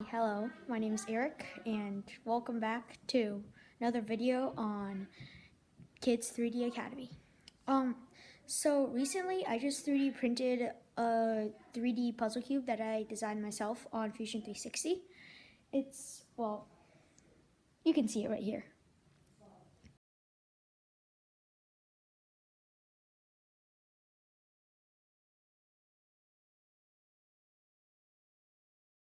Hello, my name is Eric, and welcome back to another video on Kids 3D Academy. So recently I just 3D printed a 3D puzzle cube that I designed myself on Fusion 360. Well, you can see it right here.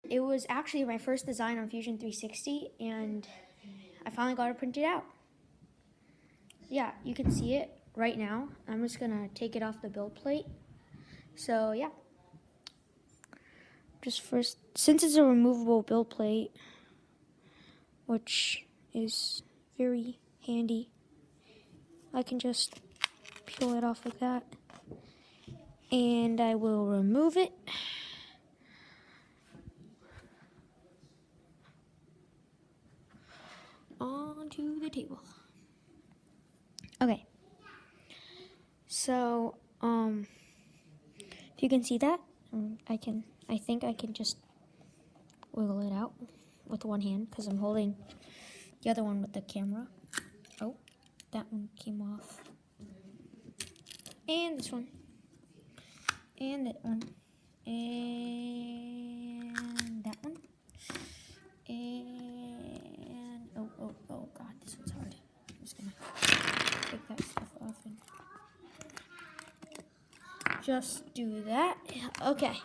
It was actually my first design on Fusion 360, and I finally got it printed out. Yeah, you can see it right now. I'm just gonna take it off the build plate. So yeah. Just first, since it's a removable build plate, which is very handy, I can just peel it off like that. And I will remove it. Onto the table. Okay. So, if you can see that, I think I can just wiggle it out with one hand because I'm holding the other one with the camera. Oh, that one came off. And this one. And that one. And that one. And oh god, this one's hard. I'm just gonna take that stuff off and just do that. Okay.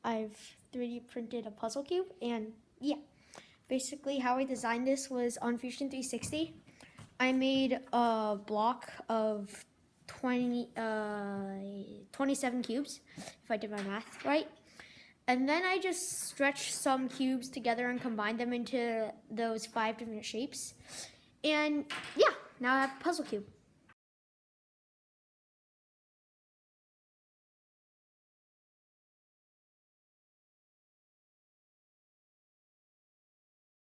I've 3D printed a puzzle cube, and yeah, basically how I designed this was on Fusion 360. I made a block of 27 cubes, if I did my math right. And then I just stretched some cubes together and combined them into those 5 different shapes. And yeah, now I have a puzzle cube.